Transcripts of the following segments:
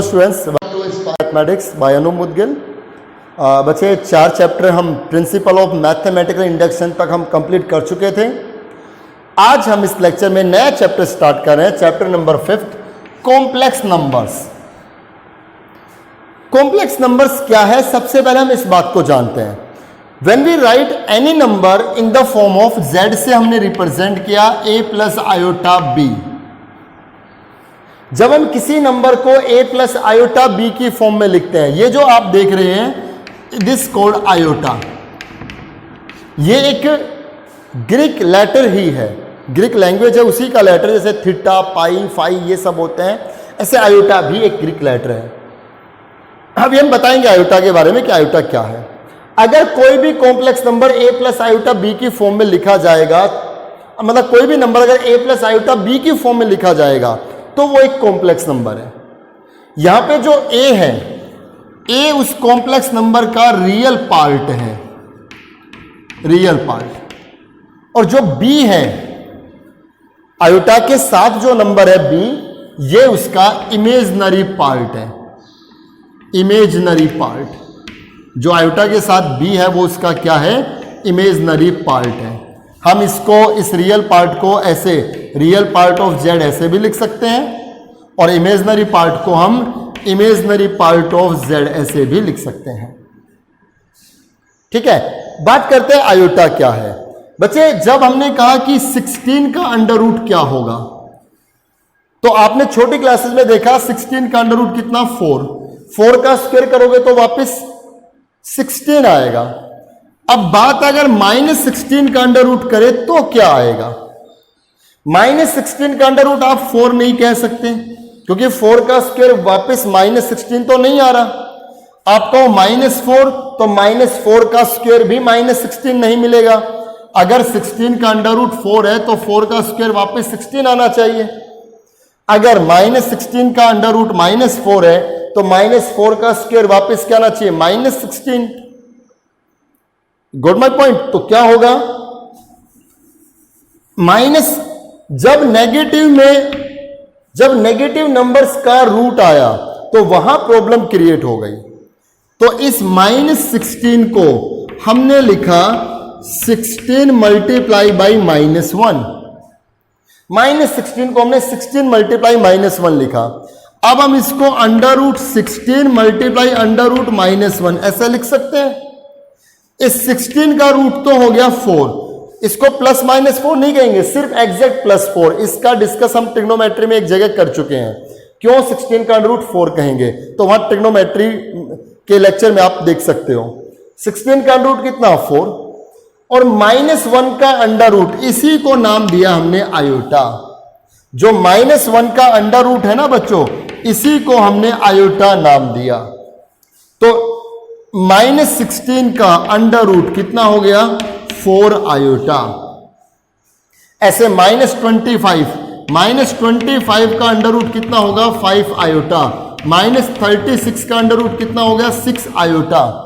Students, mathematics bye अनु मुदगिल। बच्चे 4 chapter हम principle of mathematical induction तक हम कंप्लीट कर चुके थे। आज हम इस लेक्चर में नया चैप्टर स्टार्ट कर रहे हैं, chapter number 5, complex numbers. Complex numbers क्या है, सबसे पहले हम इस बात को जानते हैं। When we write any number in the form of z से हमने रिप्रेजेंट किया a प्लस आयोटा b। जब हम किसी नंबर को a प्लस आयोटा b की फॉर्म में लिखते हैं, ये जो आप देख रहे हैं दिस कॉल्ड आयोटा, ये एक ग्रीक लेटर ही है, ग्रीक लैंग्वेज है, उसी का लेटर, जैसे थीटा पाई फाई ये सब होते हैं, ऐसे आयोटा भी एक ग्रीक लेटर है। अभी हम बताएंगे आयोटा के बारे में कि आयोटा क्या है। अगर कोई भी complex number a plus iota b की फॉर्म में लिखा जाएगा, मतलब कोई भी नंबर अगर a प्लस आयोटा b की फॉर्म में लिखा जाएगा तो वो एक कॉम्प्लेक्स नंबर है। यहां पे जो a है, a उस कॉम्प्लेक्स नंबर का रियल पार्ट है, रियल पार्ट, और जो b है आयोटा के साथ जो नंबर है b, ये उसका इमेजिनरी पार्ट है। इमेजिनरी पार्ट जो आयोटा के साथ b है वो उसका क्या है, इमेजिनरी पार्ट है। हम इसको, इस रियल पार्ट को ऐसे रियल पार्ट ऑफ z ऐसे भी लिख सकते हैं, और इमेजिनरी पार्ट को हम इमेजिनरी पार्ट ऑफ z ऐसे भी लिख सकते हैं। ठीक है, बात करते हैं आयोटा क्या है। बच्चे, जब हमने कहा कि 16 का अंडर रूट क्या होगा, तो आपने छोटी क्लासेस में देखा 16 का अंडर रूट कितना, 4 का स्क्वायर करोगे तो वापस 16 आएगा। अब बात अगर -16 का अंडर रूट करे तो क्या आएगा। -16 का अंडर रूट आप 4 नहीं कह सकते, क्योंकि 4 का स्क्वायर वापस -16 तो नहीं आ रहा। आप कहो -4 तो -4 का स्क्वायर भी -16 नहीं मिलेगा। अगर 16 का अंडर रूट 4 है तो 4 का स्क्वायर वापस 16 आना चाहिए। अगर -16 का अंडर रूट -4 है तो -4 का स्क्वायर वापस क्या आना चाहिए, -16। Good my point. तो क्या होगा, माइनस, जब नेगेटिव नंबर्स का रूट आया तो वहां प्रॉब्लम क्रिएट हो गई। तो इस -16 को हमने लिखा 16 मल्टीप्लाई बाई -1। -16 को हमने 16 मल्टीप्लाई -1 लिखा। अब हम इसको under root 16 multiply under root -1 ऐसा लिख सकते हैं। इस 16 का रूट तो हो गया 4, इसको प्लस -4 नहीं कहेंगे, सिर्फ एग्जैक्ट +4। इसका डिस्कस हम ट्रिग्नोमेट्री में एक जगह कर चुके हैं। क्यों 16 का अंडर रूट 4 कहेंगे, तो वहां ट्रिग्नोमेट्री के लेक्चर में आप देख सकते हो। 16 का अंडर रूट कितना, 4, और -1 का अंडर रूट, इसी को नाम दिया हमने आयोटा। जो -1 का अंडर रूट है ना बच्चों, इसी को हमने आयोटा नाम दिया। तो -16 का अंडर रूट कितना हो गया, 4 आयोटा। ऐसे -25 का अंडर रूट कितना होगा, 5 आयोटा। -36 का अंडर रूट कितना हो गया, 6 आयोटा।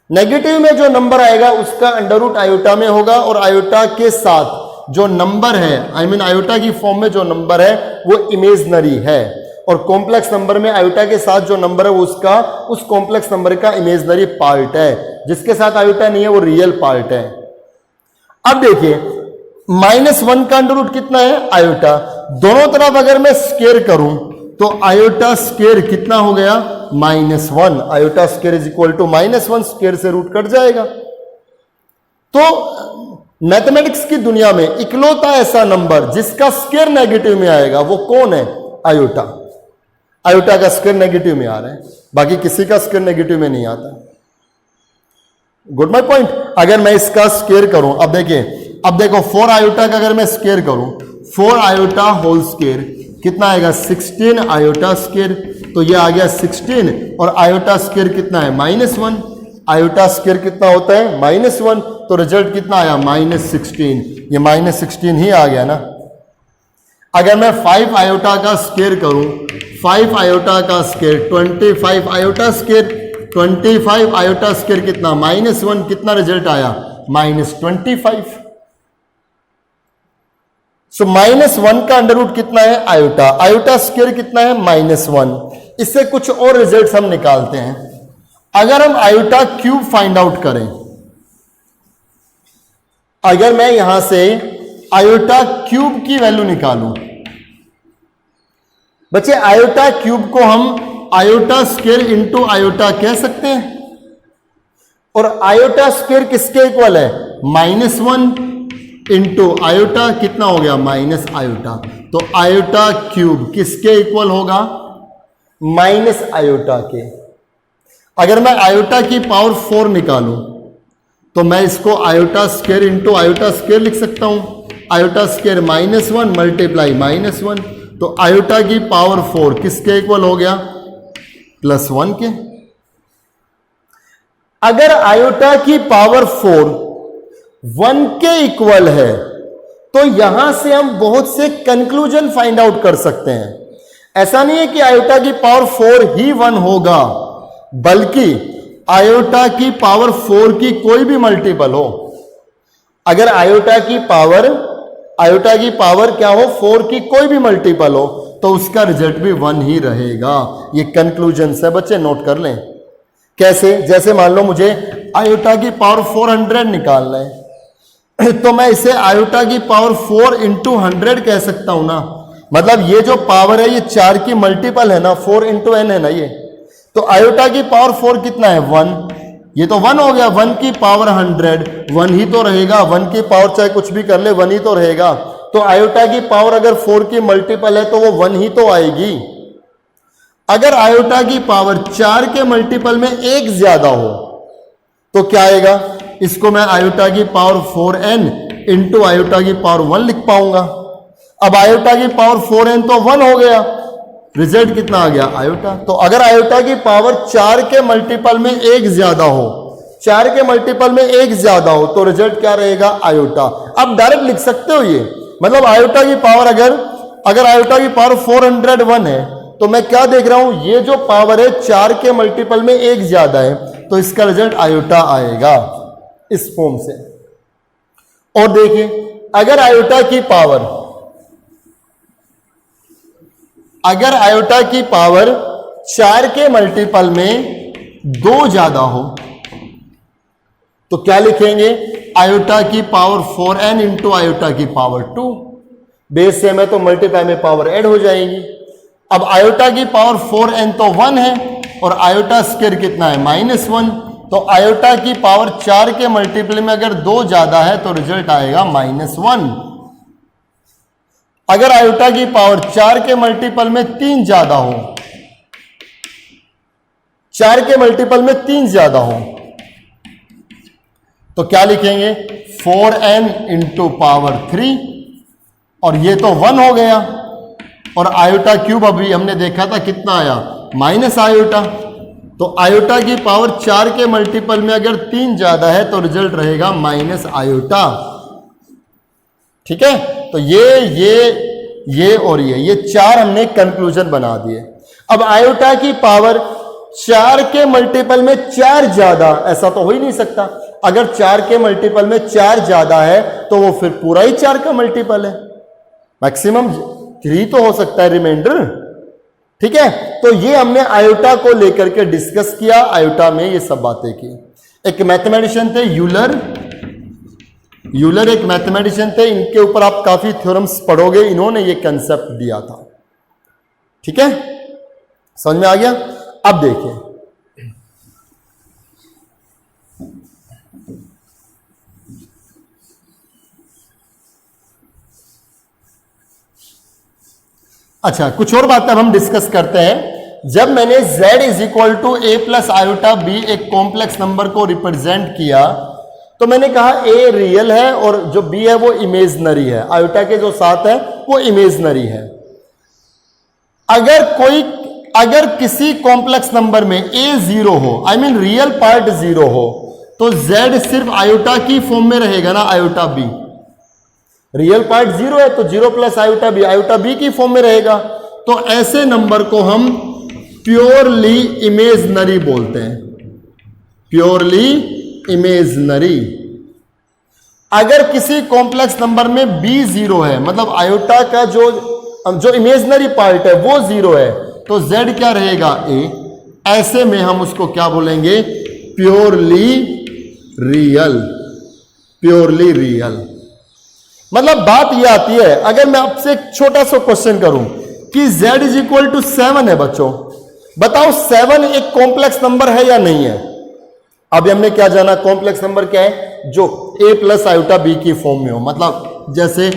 नेगेटिव में जो नंबर आएगा उसका अंडर रूट आयोटा में होगा, और आयोटा के साथ जो नंबर है, आयोटा की फॉर्म में जो नंबर है वो इमेजिनरी है, और कॉम्प्लेक्स नंबर में आयोटा के साथ जो नंबर है वो उसका, उस कॉम्प्लेक्स नंबर का इमेजिनरी पार्ट है। जिसके साथ आयोटा नहीं है वो रियल पार्ट है। अब देखिए, -1 का अंडर रूट कितना है, आयोटा। दोनों तरफ अगर मैं स्क्वायर करूं तो आयोटा स्क्वायर कितना हो गया, -1। Iota square is equal to -1, square से रूट कट जाएगा। तो मैथमेटिक्स की दुनिया में इकलौता ऐसा नंबर जिसका स्क्वायर नेगेटिव में आएगा वो कौन है, आयोटा। आयोटा का स्क्वायर नेगेटिव में आ रहा है, बाकी किसी का स्क्वायर नेगेटिव में नहीं आता। Good my point. अगर मैं इसका स्क्वायर करूं, अब देखो 4 आयोटा का अगर मैं स्क्वायर करूं, 4 आयोटा होल स्क्वायर कितना आएगा, 16 आयोटा स्क्वायर। तो ये आ गया 16, और आयोटा स्क्वायर कितना है, -1। आयोटा स्क्वायर कितना होता है, -1, तो रिजल्ट कितना आया, -16। ये -16 ही आ गया ना। अगर मैं 5 आयोटा का स्क्वायर करूं, 5 आयोटा का square 25 iota square, 25 iota square कितना, -1, कितना रिजल्ट आया, -25। सो -1 का अंडर रूट कितना है, आयोटा। आयोटा स्क्वायर कितना है, -1। इससे कुछ और रिजल्ट्स हम निकालते हैं। अगर हम आयोटा क्यूब फाइंड आउट करें, अगर मैं यहां से आयोटा क्यूब की वैल्यू निकालूं, बच्चे आयोटा क्यूब को हम आयोटा स्क्वायर इंटू आयोटा कह सकते हैं, और आयोटा स्क्वायर किसके इक्वल है? -1 इंटू आयोटा कितना हो गया? Minus iota. तो आयोटा क्यूब किसके इक्वल होगा? माइनस आयोटा के। अगर मैं आयोटा की पावर 4 निकालूं तो मैं इसको iota square into iota square लिख सकता हूं। आयोटा स्क्वायर -1 मल्टीप्लाई -1, तो आयोटा की पावर 4 किसके इक्वल हो गया? +1 के। अगर आयोटा की पावर 4 1 के इक्वल है तो यहां से हम बहुत से कंक्लूजन फाइंड आउट कर सकते हैं। ऐसा नहीं है कि आयोटा की पावर 4 ही 1 होगा, बल्कि आयोटा की पावर 4 की कोई भी मल्टीपल हो। अगर आयोटा की पावर क्या हो? 4 की कोई भी मल्टीपल हो, तो उसका रिजल्ट भी 1 ही रहेगा। ये कंक्लूजन है बच्चे, नोट कर लें। कैसे? जैसे मान लो मुझे आयोटा की पावर 400 निकालना है, तो मैं इसे आयोटा की पावर 4 इंटू 100 कह सकता हूं ना। मतलब ये जो पावर है ये 4 की मल्टीपल है ना, 4 इंटू n है ना ये। तो आयोटा की पावर 4 कितना है? 1। ये तो 1 हो गया। 1 की पावर 100 1 ही तो रहेगा। 1 की पावर चाहे कुछ भी कर ले 1 ही तो रहेगा। तो आयोटा की पावर अगर 4 की मल्टीपल है तो वो 1 ही तो आएगी। अगर आयोटा की पावर 4 के मल्टीपल में 1 ज्यादा हो तो क्या आएगा? इसको मैं आयोटा की पावर 4n इंटू आयोटा की पावर 1 लिख पाऊंगा। अब आयोटा की पावर 4n तो 1 हो गया, रिजल्ट कितना आ गया? आयोटा। तो अगर आयोटा की पावर 4 के मल्टीपल में 1 ज्यादा हो, 4 के मल्टीपल में 1 ज्यादा हो, तो रिजल्ट क्या रहेगा? आयोटा। अब डायरेक्ट लिख सकते हो ये, मतलब आयोटा की पावर अगर आयोटा की पावर 401 है तो मैं क्या देख रहा हूं? ये जो पावर है 4 के मल्टीपल में 1 ज्यादा है, तो इसका रिजल्ट आयोटा आएगा इस फॉर्म से। और देखिए, अगर आयोटा की पावर 4 के मल्टीपल में 2 ज्यादा हो तो क्या लिखेंगे? आयोटा की पावर 4n इंटू आयोटा की पावर 2। बेस सेम है तो मल्टीप्लाई में पावर ऐड हो जाएगी। अब आयोटा की पावर 4n तो 1 है और आयोटा स्क्वायर कितना है? -1। तो आयोटा की पावर 4 के मल्टीपल में अगर 2 ज्यादा है तो रिजल्ट आएगा -1। अगर आयोटा की पावर 4 के मल्टीपल में 3 ज्यादा हो, 4 के मल्टीपल में 3 ज्यादा हो, तो क्या लिखेंगे? 4n इंटू पावर 3, और ये तो 1 हो गया। और आयोटा क्यूब अभी हमने देखा था कितना आया? Minus iota. तो आयोटा की पावर 4 के मल्टीपल में अगर 3 ज्यादा है तो रिजल्ट रहेगा माइनस आयोटा। ठीक है, तो ये और ये 4 हमने कंक्लूजन बना दिए। अब आयोटा की पावर 4 के मल्टीपल में 4 ज्यादा, ऐसा तो हो ही नहीं सकता। अगर 4 के मल्टीपल में 4 ज्यादा है तो वो फिर पूरा ही 4 का मल्टीपल है, मैक्सिमम 3 तो हो सकता है रिमाइंडर। ठीक है, तो ये हमने आयोटा को लेकर के डिस्कस किया, आयोटा में ये सब बातें की। एक मैथमेटिशियन थे यूलर एक मैथमेटिशियन थे, इनके ऊपर आप काफी थ्योरम्स पढ़ोगे, इन्होंने ये कंसेप्ट दिया था। ठीक है, समझ में आ गया? अब देखिए, अच्छा कुछ और बातें हम डिस्कस करते हैं। जब मैंने z is equal to a plus iota b एक कॉम्प्लेक्स नंबर को रिप्रेजेंट किया तो मैंने कहा a रियल है और जो b है वो इमेजनरी है, आयोटा के जो साथ है वो इमेजनरी है। अगर किसी कॉम्प्लेक्स नंबर में a 0 हो, आई मीन रियल पार्ट 0 हो, तो z सिर्फ आयोटा की फॉर्म में रहेगा ना, आयोटा b। रियल पार्ट 0 है तो 0 प्लस आयोटा b की फॉर्म में रहेगा। तो ऐसे नंबर को हम प्योरली इमेजनरी बोलते हैं, प्योरली इमेजनरी। अगर किसी कॉम्प्लेक्स नंबर में b 0 है, मतलब आयोटा का जो इमेजनरी पार्ट है वो 0 है, तो z क्या रहेगा a। ऐसे में हम उसको क्या बोलेंगे, प्योरली रियल। प्योरली रियल मतलब बात ये आती है, अगर मैं आपसे एक छोटा सा क्वेश्चन करूं कि z इज इक्वल टू 7 है बच्चों, बताओ 7 एक कॉम्प्लेक्स नंबर है या नहीं है। अभी हमने क्या जाना, कॉम्प्लेक्स नंबर क्या है, जो a प्लस आयोटा b की फॉर्म में हो, मतलब जैसे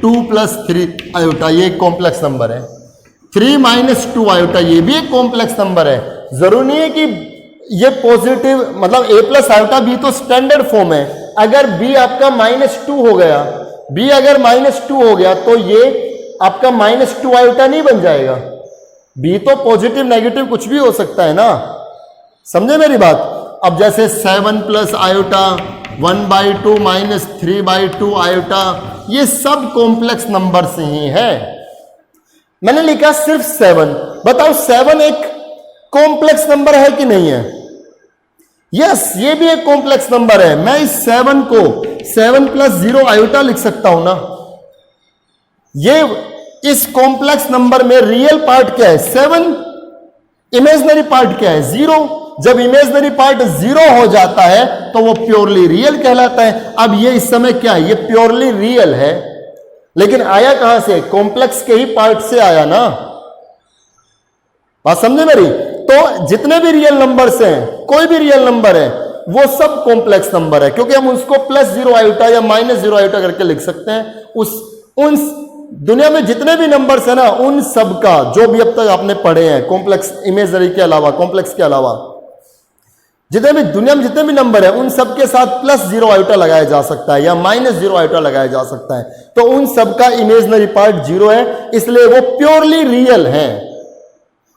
2 प्लस 3 आयोटा ये एक कॉम्प्लेक्स नंबर है, 3 माइनस 2 आयोटा ये भी एक कॉम्प्लेक्स नंबर है। जरूरी नहीं है कि ये पॉजिटिव, मतलब a प्लस आयोटा b तो स्टैंडर्ड फॉर्म है। अगर b आपका -2 हो गया, b अगर -2 हो गया तो ये आपका -2 आयोटा नहीं बन जाएगा। b तो पॉजिटिव नेगेटिव कुछ भी हो सकता है ना, समझे मेरी बात। अब जैसे 7 प्लस आयोटा 1/2 माइनस 3/2 आयोटा, ये सब कॉम्प्लेक्स नंबर से ही है। मैंने लिखा सिर्फ 7, बताओ 7 एक कॉम्प्लेक्स नंबर है कि नहीं है। यस, ये भी एक कॉम्प्लेक्स नंबर है। मैं इस 7 को 7 प्लस 0 आयोटा लिख सकता हूं ना। ये इस कॉम्प्लेक्स नंबर में रियल पार्ट क्या है 7, इमेजिनरी पार्ट क्या है 0। जब इमेजिनरी पार्ट 0 हो जाता है तो वो प्योरली रियल कहलाता है। अब ये इस समय क्या है, ये प्योरली रियल है, लेकिन आया कहां से, कॉम्प्लेक्स के ही पार्ट से आया ना। बात समझे मेरी। तो जितने भी रियल नंबर्स हैं, कोई भी रियल नंबर है, वो सब कॉम्प्लेक्स नंबर है, क्योंकि हम उसको +0 आयोटा या -0 आयोटा करके लिख सकते हैं। उन दुनिया में जितने भी नंबर्स है ना, उन सब का जो भी अब तक आपने पढ़े हैं कॉम्प्लेक्स, इमेजिनरी के अलावा, कॉम्प्लेक्स के अलावा, जितने भी दुनिया में जितने भी नंबर है, उन सब के साथ +0 आयोटा लगाया जा सकता है या -0 आयोटा लगाया जा सकता है। तो उन सब का इमेजिनरी पार्ट 0 है, इसलिए वो प्योरली रियल है।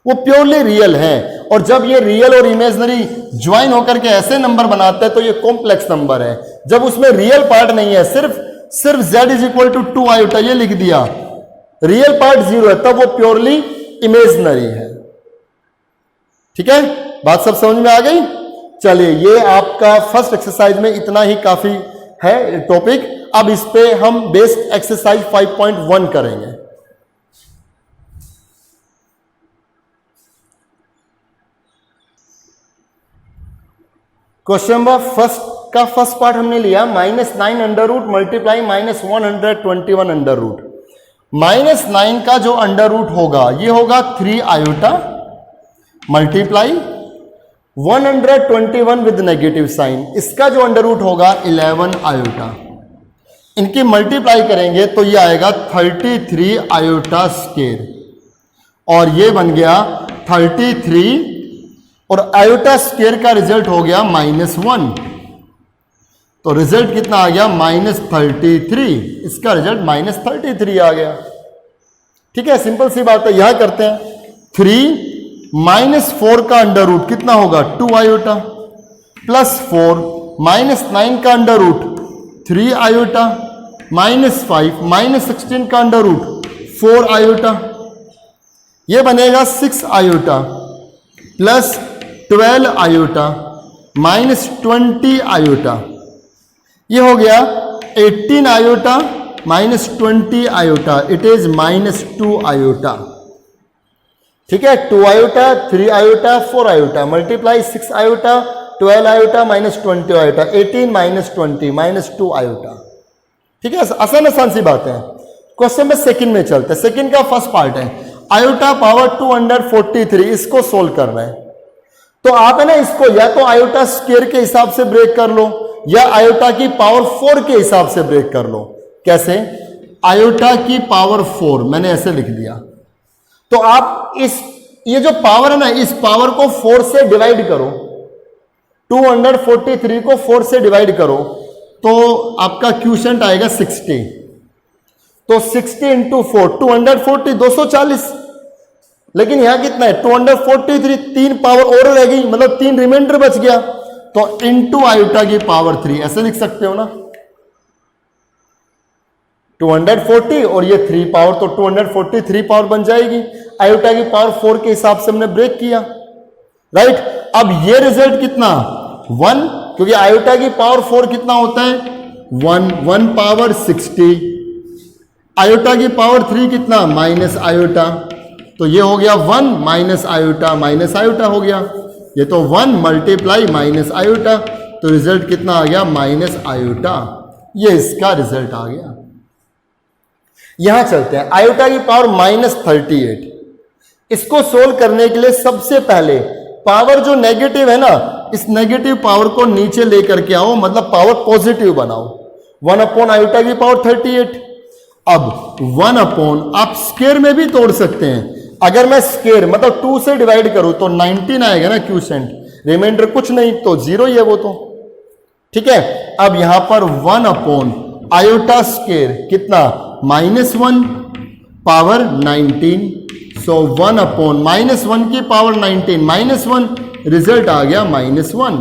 वो प्योरली रियल है। और जब ये रियल और इमेजिनरी ज्वाइन होकर के ऐसे नंबर बनाते हैं तो ये कॉम्प्लेक्स नंबर है। जब उसमें रियल पार्ट नहीं है, सिर्फ z is equal to 2 iota ये लिख दिया, रियल पार्ट 0 है, तब वो प्योरली इमेजिनरी है। ठीक है, बात सब समझ में आ गई। चलिए, ये आपका फर्स्ट एक्सरसाइज में इतना ही काफी है टॉपिक। अब इस पे हम बेस्ड एक्सरसाइज 5.1 करेंगे। क्वेश्चन नंबर फर्स्ट पार्ट हमने लिया -9 under root multiply -121 under root. -9 का जो अंडर रूट होगा ये होगा 3 iota multiply 121 with negative sign, इसका जो अंडर रूट होगा 11 आयोटा। इनकी मल्टीप्लाई करेंगे तो ये आएगा 33 आयोटा स्क्वायर, और ये बन गया 33, और आयोटा स्क्वायर का रिजल्ट हो गया -1, तो रिजल्ट कितना आ गया -33। इसका रिजल्ट -33 आ गया। ठीक है, सिंपल सी बात है। यहां करते हैं 3 -4 का अंडर रूट कितना होगा 2 आयोटा, +4 -9 का अंडर रूट 3 आयोटा, -5 -16 का अंडर रूट 4 आयोटा, ये बनेगा 6 आयोटा +12 आयोटा -20 आयोटा, ये हो गया 18 iota -20 iota, it is -2 iota. ठीक है, 2 iota 3 iota 4 iota multiply 6 iota 12 iota -20 iota, 18 -20 -2 iota. ठीक है, आसान सी बात है। क्वेश्चन में सेकंड में चलते हैं। सेकंड का फर्स्ट पार्ट है आयोटा पावर 243, इसको सोल्व कर रहे हैं। तो आप है ना इसको या तो आयोटा स्क्वायर के हिसाब से ब्रेक कर लो या आयोटा की पावर 4 के हिसाब से ब्रेक कर लो। कैसे? आयोटा की पावर 4 मैंने ऐसे लिख दिया, तो आप ये जो पावर है ना, इस पावर को 4 से डिवाइड करो, 243 को 4 से डिवाइड करो तो आपका क्वोशिएंट आएगा 60। तो 60 इंटू 4 240 240, लेकिन यहां कितना है 243, 3 पावर और रह गई, मतलब 3 रिमाइंडर बच गया, तो इंटू आयोटा की पावर 3 ऐसे लिख सकते हो ना। 240 और ये 3 पावर, तो 243 पावर बन जाएगी। आयोटा की पावर 4 के हिसाब से हमने ब्रेक किया, राइट। अब ये रिजल्ट कितना 1, क्योंकि आयोटा की पावर 4 कितना होता है 1 पावर 60, आयोटा की पावर 3 कितना माइनस आयोटा, तो ये हो गया 1 माइनस आयोटा हो गया, ये तो 1 मल्टीप्लाई माइनस आयोटा, तो रिजल्ट कितना आ गया माइनस आयोटा। ये इसका रिजल्ट आ गया। यहां चलते हैं, आयोटा की पावर -38। इसको सोल्व करने के लिए सबसे पहले पावर जो नेगेटिव है ना, इस नेगेटिव पावर को नीचे लेकर के आओ, मतलब पावर पॉजिटिव बनाओ। 1 अपॉन आयोटा की पावर 38। अब 1 अपॉन आप स्क्वायर में भी तोड़ सकते हैं। अगर मैं स्क्वायर मतलब 2 से डिवाइड करूं तो 19 आएगा ना क्यूसेंट, रिमाइंडर कुछ नहीं तो 0 ही है वो तो, ठीक है। अब यहां पर 1 अपॉन आयोटा स्क्वायर कितना -1 पावर 19, सो 1 अपॉन -1 की पावर 19 -1, रिजल्ट आ गया -1।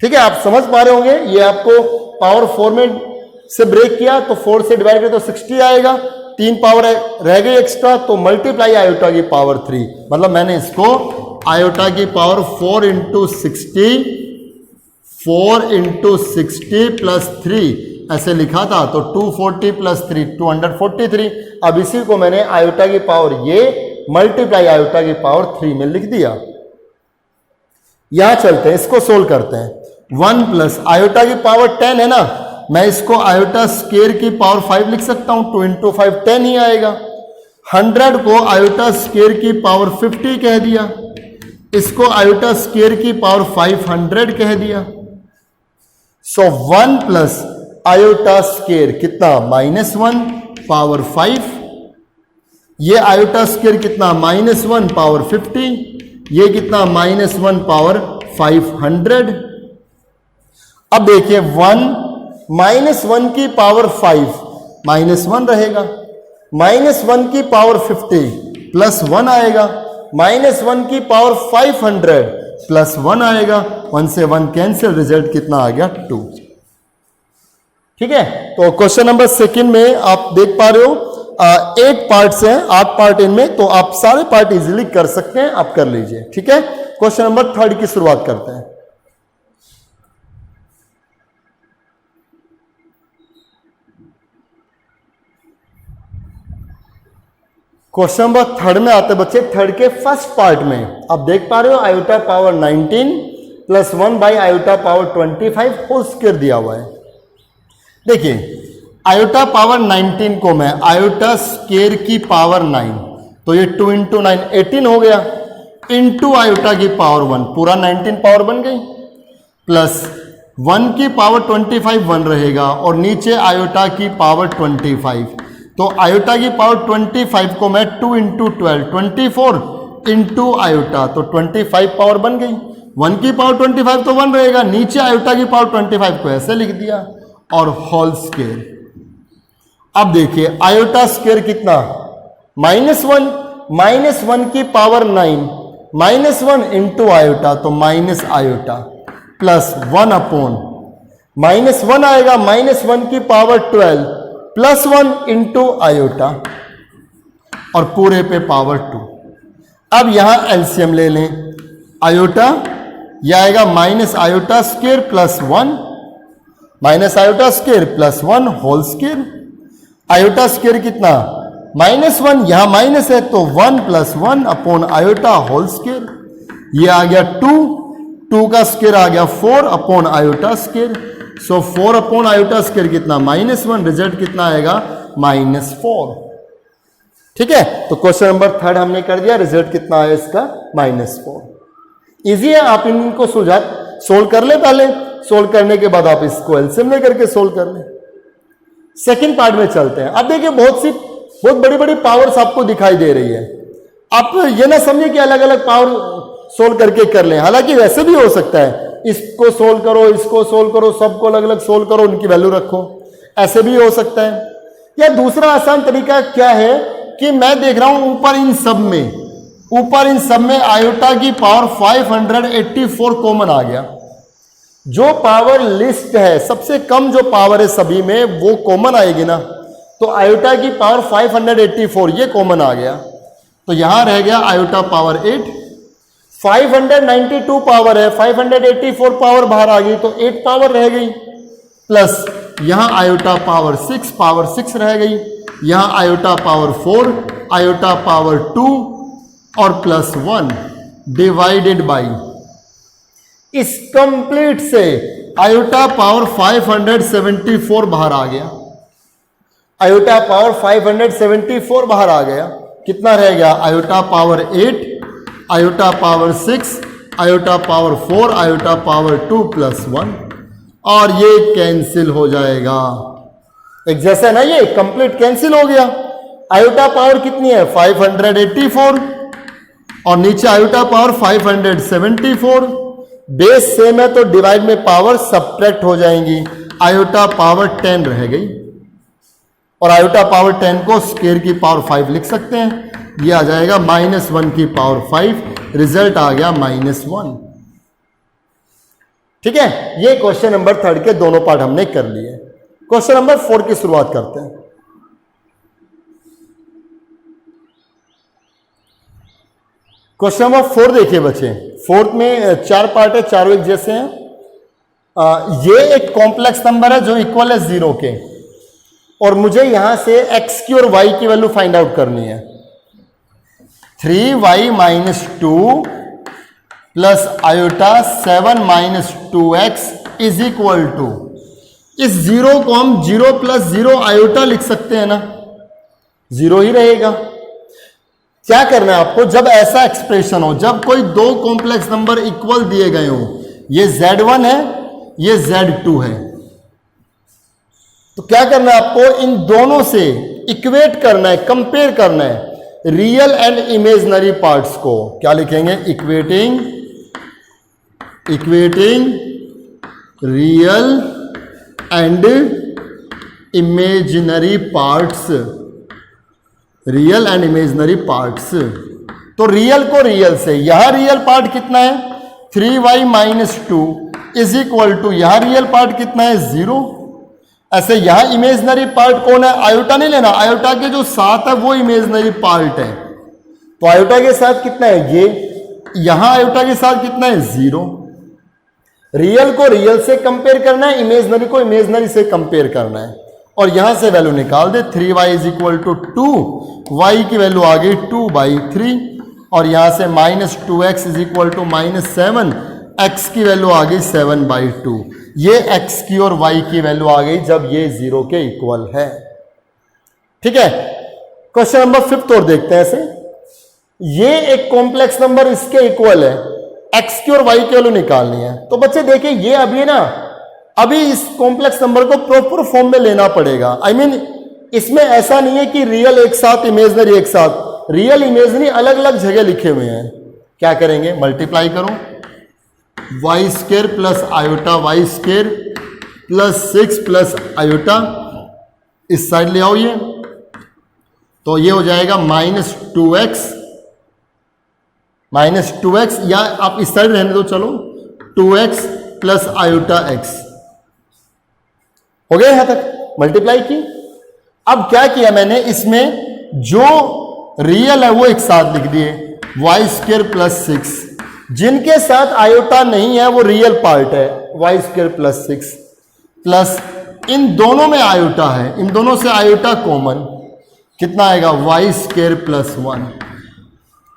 ठीक है, आप समझ पा रहे होंगे। ये आपको पावर 4 में से ब्रेक किया तो 4 से डिवाइड करें तो 60 आएगा, 3 पावर रह गई एक्स्ट्रा, तो मल्टीप्लाई आयोटा की पावर 3, मतलब मैंने इसको आयोटा की पावर 4 इंटू 60 प्लस 3 ऐसे लिखा था, तो 240 प्लस 3 243। अब इसी को मैंने आयोटा की पावर ये मल्टीप्लाई आयोटा की पावर 3 में लिख दिया। यहां चलते हैं, इसको सोल्व करते हैं। 1 प्लस आयोटा की पावर 10 है ना, मैं इसको आयोटा स्क्वायर की पावर 5 लिख सकता हूं, 2 इंटू 5 10 ही आएगा। 100 को आयोटा स्क्वायर की पावर 50 कह दिया, इसको आयोटा स्क्वायर की पावर 500 कह दिया। सो 1 प्लस आयोटा स्क्वायर कितना -1 पावर 5, ये आयोटा स्क्वायर कितना -1 पावर 50, ये कितना -1 पावर 500। अब देखिए 1 -1 की पावर 5 -1 रहेगा, -1 की पावर 50 प्लस 1 आएगा, -1 की पावर 500 प्लस 1 आएगा, 1 से 1 कैंसिल, रिजल्ट कितना आ गया 2। ठीक है, तो क्वेश्चन नंबर 2 में आप देख पा रहे हो 8 पार्ट्स हैं, 8 पार्ट इनमें, तो आप सारे पार्ट इजीली कर सकते हैं, आप कर लीजिए। ठीक है, क्वेश्चन नंबर 3 की शुरुआत करते हैं। क्वेश्चन नंबर 3 में आते हैं बच्चे, 3 के फर्स्ट पार्ट में आप देख पा रहे हो iota power 19 plus 1 by iota power 25 whole square दिया हुआ है। देखिए आयोटा पावर 19 को मैं आयोटा स्क्वायर की पावर 9, तो ये 2 इंटू 9 18 हो गया, इंटू आयोटा की पावर 1 पूरा 19 पावर बन गई, प्लस 1 की पावर 25 1 रहेगा, और नीचे आयोटा की पावर 25, तो आयोटा की पावर 25 को मैं 2 इंटू 12 24 इंटू आयोटा, तो 25 पावर बन गई। 1 की पावर 25 तो 1 रहेगा, नीचे आयोटा की पावर 25 को ऐसे लिख दिया, और होल स्क्वायर। अब देखिए आयोटा स्क्वायर कितना -1 की पावर 9 -1 इंटू आयोटा, तो माइनस आयोटा, प्लस 1 अपॉन -1 आएगा, -1 की पावर 12 प्लस 1 इंटू आयोटा, और पूरे पे पावर 2। अब यहां एलसीएम ले लें, आयोटा यह आएगा minus iota square plus 1, minus iota square plus 1 whole square. Iota square कितना -1, यहां माइनस है तो 1 plus 1 upon iota whole square. ये आ गया 2 का स्क्वायर आ गया 4 upon iota square. So 4 upon iota square कितना -1, रिजल्ट कितना आएगा -4। ठीक है, तो क्वेश्चन नंबर 3 हमने कर दिया, रिजल्ट कितना आया इसका -4। इजी है, आप इनको सोल्व कर ले, पहले सोल्व करने के बाद आप इसको एलसीएम लेकर के सोल्व कर ले। सेकंड पार्ट में चलते हैं। अब देखिए बहुत बड़ी बड़ी पावर्स आपको दिखाई दे रही है, आप ये ना समझिए कि अलग अलग पावर सोल्व करके कर लें, हालांकि वैसे भी हो सकता है, इसको सोल्व करो, इसको सोल्व करो, सबको अलग अलग सोल्व करो, उनकी वैल्यू रखो, ऐसे भी हो सकता है। या दूसरा आसान तरीका क्या है कि मैं देख रहा हूं ऊपर इन सब में आयोटा की पावर 584 कॉमन आ गया। जो पावर लिस्ट है सबसे कम जो पावर है सभी में वो कॉमन आएगी ना, तो आयोटा की पावर 584 ये कॉमन आ गया, तो यहां रह गया आयोटा पावर 8। 592 पावर है, 584 पावर बाहर आ गई, तो 8 पावर रह गई, प्लस यहां आयोटा पावर 6 रह गई, यहां आयोटा पावर 4, आयोटा पावर 2 और प्लस 1 डिवाइडेड बाई, इस कंप्लीट से आयोटा पावर 574 बाहर आ गया, आयोटा पावर 574 बाहर आ गया। कितना रह गया? Iota power 8, iota power 6, iota power 4, iota power 2 plus 1, और ये कैंसिल हो जाएगा। एक जैसा ना, ये कंप्लीट कैंसिल हो गया। आयोटा पावर कितनी है? 584 और नीचे आयोटा पावर 574। बेस सेम है तो डिवाइड में पावर सब्ट्रैक्ट हो जाएंगी। आयोटा पावर 10 रह गई और आयोटा पावर 10 को स्क्वायर की पावर 5 लिख सकते हैं। ये आ जाएगा -1 की पावर 5, रिजल्ट आ गया -1। ठीक है, ये क्वेश्चन नंबर 3 के दोनों पार्ट हमने कर लिए। क्वेश्चन नंबर 4 की शुरुआत करते हैं। क्वेश्चन नंबर 4 देखिए बच्चे, 4th में 4 पार्ट है, चारों एक जैसे हैं। ये एक कॉम्प्लेक्स नंबर है जो इक्वल है 0 के, और मुझे यहां से x की और y की वैल्यू फाइंड आउट करनी है। 3y - 2 plus iota 7 - 2x is equal to, इस 0 को हम 0 + 0 आयोटा लिख सकते हैं ना, 0 ही रहेगा। क्या करना है आपको? जब ऐसा एक्सप्रेशन हो, जब कोई दो कॉम्प्लेक्स नंबर इक्वल दिए गए हो, ये Z1 है, ये Z2 है, तो क्या करना है आपको? इन दोनों से इक्वेट करना है, कंपेयर करना है रियल एंड इमेजिनरी पार्ट्स को। क्या लिखेंगे? Equating real and imaginary parts, real and imaginary parts. तो रियल को रियल से, यहां रियल पार्ट कितना है? 3y - 2 इज इक्वल टू, यहां रियल पार्ट कितना है? 0। ऐसे यहां इमेजिनरी पार्ट कौन है? आयोटा नहीं लेना, आयोटा के जो साथ है वो इमेजिनरी पार्ट है। तो आयोटा के साथ कितना है? ये। यहां आयोटा के साथ कितना है? 0। रियल को रियल से कंपेयर करना है, इमेजिनरी को इमेजिनरी से कंपेयर करना है, और यहां से वैल्यू निकाल दे। 3y = 2, y की वैल्यू आ गई 2/3, और यहां से -2x = -7, x की वैल्यू आ गई 7/2। ये x की और y की वैल्यू आ गई जब ये 0 के इक्वल है। ठीक है, क्वेश्चन नंबर 5 और देखते हैं। ऐसे ये एक कॉम्प्लेक्स नंबर इसके इक्वल है, x की और y की वैल्यू निकालनी है। तो बच्चे देखिए, ये अभी इस कॉम्प्लेक्स नंबर को प्रॉपर फॉर्म में लेना पड़ेगा। I mean, इसमें ऐसा नहीं है कि रियल एक साथ, इमेजिनरी एक साथ, रियल इमेजिनरी अलग अलग जगह लिखे हुए हैं। क्या करेंगे? मल्टीप्लाई करो, y² plus iota y² plus 6 plus iota, इस साइड ले आओ ये, तो ये हो जाएगा -2x, या आप इस साइड रहने दो, चलो 2x प्लस आयोटा x। हो गया यहां तक? मल्टीप्लाई की। अब क्या किया मैंने? इसमें जो रियल है वो एक साथ लिख दिए, y² प्लस 6, जिनके साथ आयोटा नहीं है वो रियल पार्ट है, y² प्लस 6, प्लस इन दोनों में आयोटा है, इन दोनों से आयोटा कॉमन, कितना आएगा? y² प्लस 1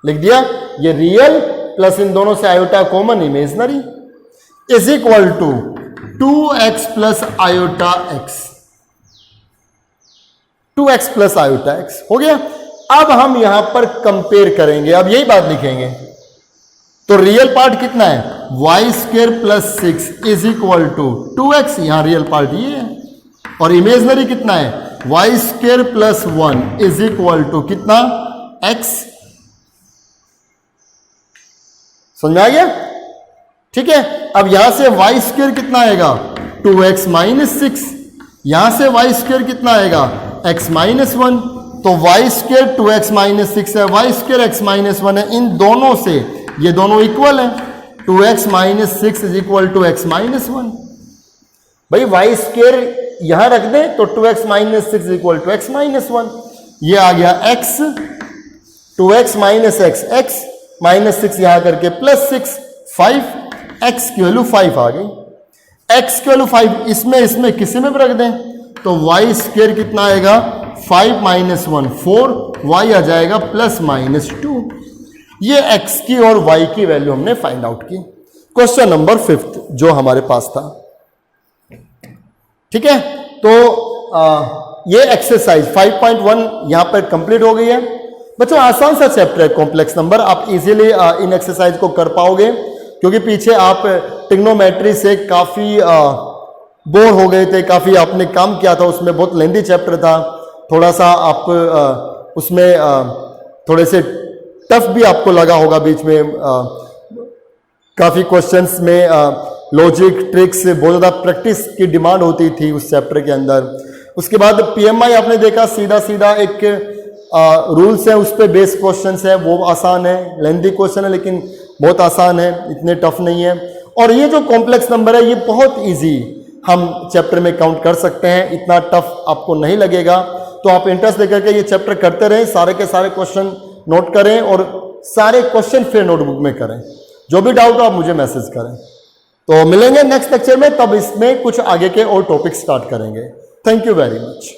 लिख दिया। ये रियल प्लस इन दोनों से iota common, imaginary, is equal to 2x plus iota x, 2x plus iota x। हो गया। अब हम यहां पर कंपेयर करेंगे, अब यही बात लिखेंगे। तो रियल पार्ट कितना है? y² plus 6 is equal to 2x, यहां रियल पार्ट ये है, और इमेजिनरी कितना है? y² plus 1 is equal to कितना? x। समझ में आ गया? ठीक है। अब यहां से y² कितना आएगा? 2x माइनस 6, यहां से y² कितना आएगा? x minus 1। तो y² 2x माइनस 6 है, y² x माइनस 1 है, इन दोनों से ये दोनों इक्वल है, 2x minus 6 is equal to x minus 1। भाई y² यहां रख दें तो 2x minus 6 is equal to x minus 1। ये आ गया x, 2x minus x minus 6 यहां करके प्लस 6, 5, x की वैल्यू 5 आ गई। x की वैल्यू 5, इसमें किसी में भी रख दें तो y स्क्वायर कितना आएगा 5 माइनस 1 4, y आ जाएगा प्लस माइनस 2। ये x की और y की वैल्यू हमने फाइंड आउट की। क्वेश्चन नंबर 5 जो हमारे पास था, ठीक है। तो ये एक्सरसाइज 5.1 यहां पर कंप्लीट हो गई है। बच्चों आसान सा चैप्टर है कॉम्प्लेक्स नंबर, आप इजीली इन एक्सरसाइज को कर पाओगे क्योंकि पीछे आप ट्रिग्नोमेट्री से काफी बोर हो गए थे, काफी आपने काम किया था उसमें, बहुत लेंथी चैप्टर था, थोड़ा सा आप उसमें थोड़े से टफ भी आपको लगा होगा बीच में, काफी क्वेश्चंस में लॉजिक ट्रिक्स बहुत ज़्यादा प्रैक्टिस की डिमांड होती थी उस चैप्टर के अंदर। उसके बाद पीएमआई आपने देखा सीधा सीधा एक रूल्स है, उस पर बेस्ड क्वेश्चंस है, वो आसान है, लेंथी क्वेश्चन है लेकिन बहुत आसान है, इतने टफ नहीं है। और ये जो कॉम्प्लेक्स नंबर है ये बहुत इजी हम चैप्टर में काउंट कर सकते हैं, इतना टफ आपको नहीं लगेगा। तो आप इंटरेस्ट लेकर के ये चैप्टर करते रहें, सारे के सारे क्वेश्चन नोट करें और सारे क्वेश्चन फिर नोटबुक में करें। जो भी डाउट हो आप मुझे मैसेज करें। तो मिलेंगे नेक्स्ट लेक्चर में, तब इसमें कुछ आगे के और टॉपिक स्टार्ट करेंगे। Thank you very much.